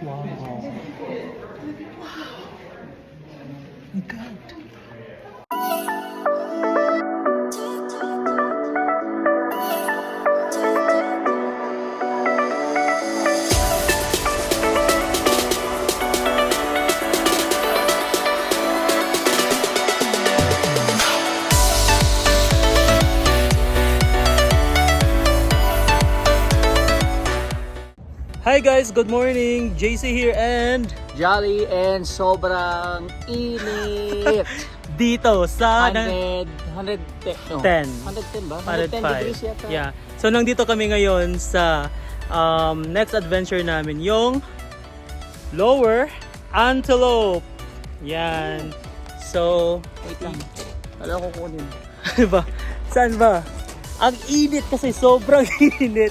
Wow. My God. Hi guys, good morning. JC here and Jolly and sobrang init. dito sa 110 ba? 110 degrees 105. yata. Yeah. So nandito kami ngayon sa next adventure namin, yung Lower Antelope. Yan. So, Wait lang. Kala ko kunin. ba? Saan ba? Ang init kasi, sobrang init.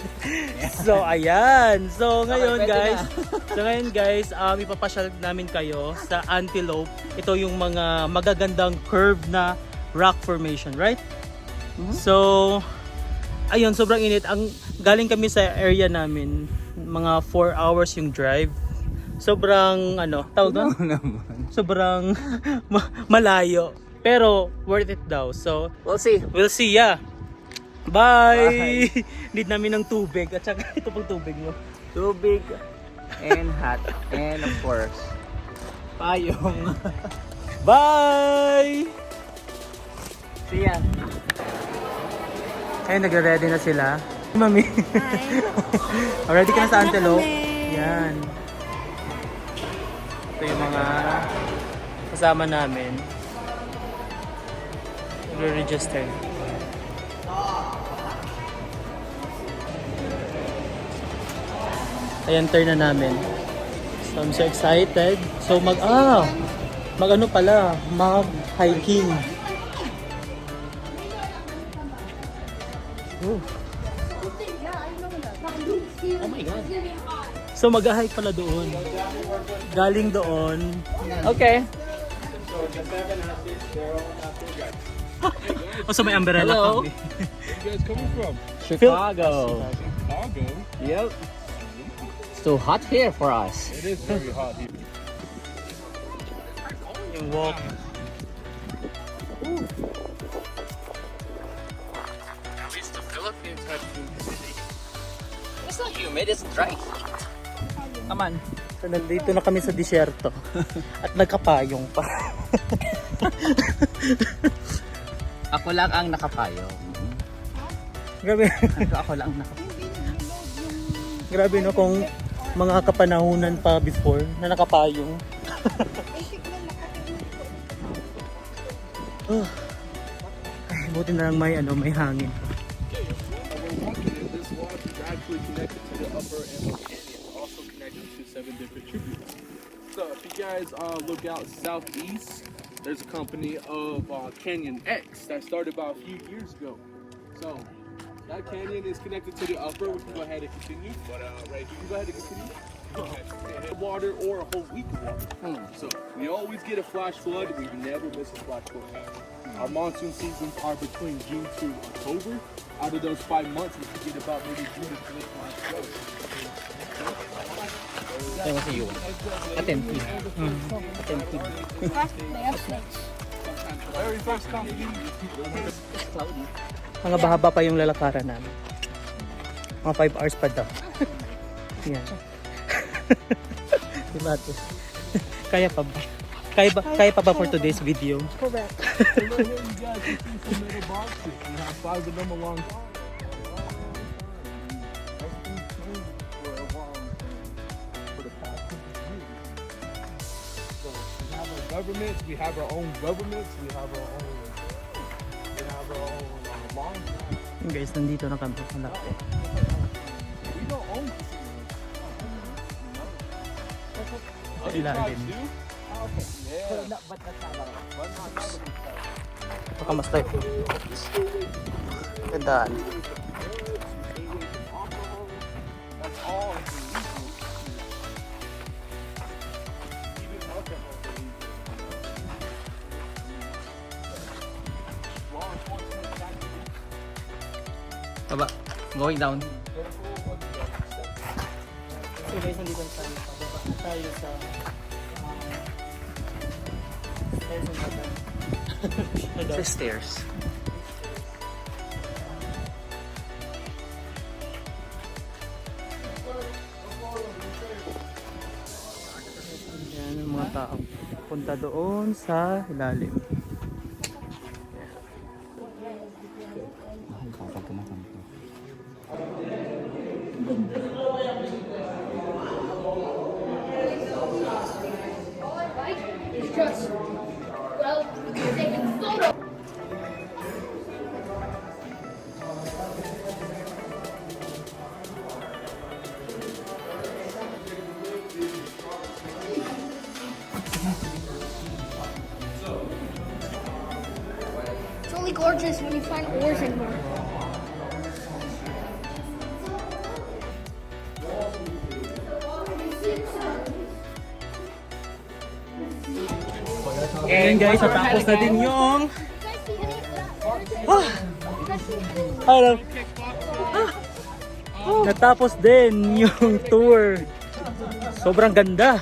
So, ayan. So, ngayon pwede guys, ipapasyal namin kayo sa Antelope. Ito yung mga magagandang curve na rock formation, right? Mhm. So, ayun, sobrang init. Galing kami sa area namin, mga 4 hours yung drive. Sobrang, tawag doon? Sobrang malayo. Pero, worth it daw. So, We'll see. yeah. Bye! Need namin ng tubig. At saka ito pang tubig mo. Tubig and hot. And of course, Payong. Bye! see ya. Ayun, nagre-ready na sila. Mami. Ready ka na sa Antelope? Yan. Ito yung mga kasama namin. Nagre-register. Ayan, turn na namin. So, I'm so excited. So, mag-ano pala, mag-hiking. Oh. Oh my God. So, mag-hike pala doon. Galing doon. Okay. Oh, so may umbrella Hello. kami. Where you guys coming from? Chicago. Chicago. Yep. It's too hot here for us. It is very hot here. Yung walk. At least the Philippines have humidity. It's not humid, it's dry. Come on. So, nandito na kami sa disyerto. At nagkapayong pa. Ako lang ang nakapayong. Grabe. Ako lang ang nakapayong. Grabe no, kung mga kapanahunan pa before na nakapayong. Oh. Ay, buti na lang may hangin. This walk is actually connected to the upper Amazon Canyon, also connected to 7 different tributaries. So if you guys look out southeast, there's a company of Canyon X that started about a few years ago. So that canyon is connected to the upper. We can go ahead and continue. But right here, you can go ahead and continue. Water or a whole week of water. So we always get a flash flood. We never miss a flash flood. Our monsoon seasons are between June to October. Out of those 5 months, we could get about maybe June to late flash flood. Ay, kasi yun. Attentive. Attentive. Very first company. It's cloudy. Mga bahaba pa yung lalakaran namin. Mga 5 hours pa daw. Yan. Diba ito? Kaya pa ba? Kaya pa ba for today's video? Correct. So right here, you guys can see some little boxes. We have 5 of them along. For the past 100 years. So we have our governments, we have our own governments, we have our own law. Yung guys, nandito na kami. Malapit. We don't own Sa ilalim. Yeah. Baka mas tayo. Gandaan. That's all illegal. Even alcohol is illegal. Law enforcement Baba. Going down. Sige. guys, nandito tayo. Pababa na tayo sa stairs na natin. The stairs. Yan ang mga tao. Punta doon sa ilalim. It's just, well, taking photo. It's only gorgeous when you find ores in here. Ayan guys, natapos na din yung... Hello. Natapos din yung tour. Sobrang ganda.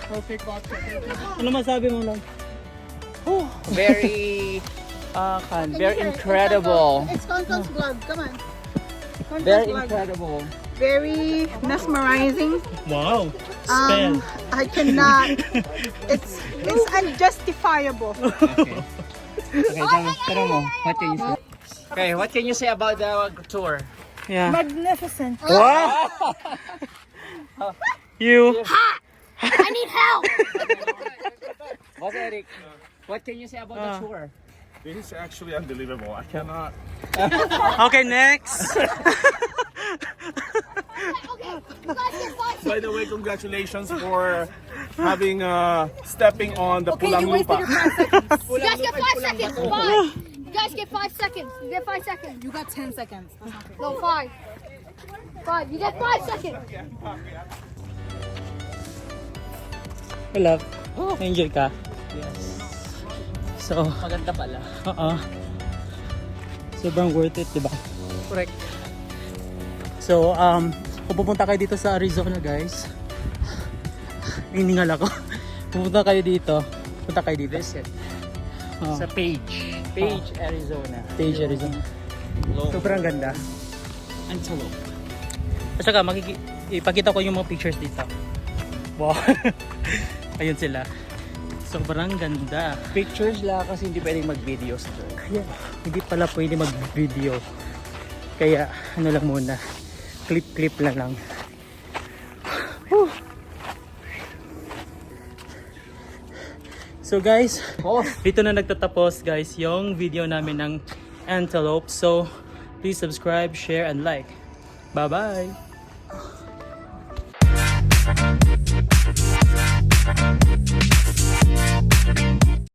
Ano masabi mo lang? Very, very incredible. It's Conco's vlog. Come on. Conco's Very vlog. incredible. Very mesmerizing. Wow. Spell. I cannot. It's unjustifiable. Okay. Okay, tara mo. What can you say? Okay, what can you say about the tour? Yeah. Magnificent. Wow. You. I need help! What, Eric? What can you say about the tour? This is actually unbelievable. I cannot. Okay, next. Okay, you guys get 5 By the way, congratulations for having stepping on the Okay, Pulang you wasted Lupa. your 5 seconds. You guys get 5 seconds. 5. You guys get 5 seconds. You get 5 seconds. You got 10 seconds. That's not fair. No, 5. 5. You get 5 seconds. Hey, love. Enjoy ka? Yes. So, Maganda pala. sobrang worth it, diba? Correct. So, kung pupunta kayo dito sa Arizona, guys, hiningal ako. Pupunta kayo dito. Punta kayo dito. Visit. Oh, Sa Page, Arizona. Page, Arizona. Sobrang ganda. Antelope. At saka, ipakita ko yung mga pictures dito. Wow. Ayun sila. Sobrang ganda. Pictures lang kasi hindi pwedeng mag-video sa tour. Kaya, hindi pala pwede mag-video. Kaya, ano lang muna. Clip na lang. Whew. So guys, dito na nagtatapos guys yung video namin ng Antelope. So, please subscribe, share, and like. Bye-bye!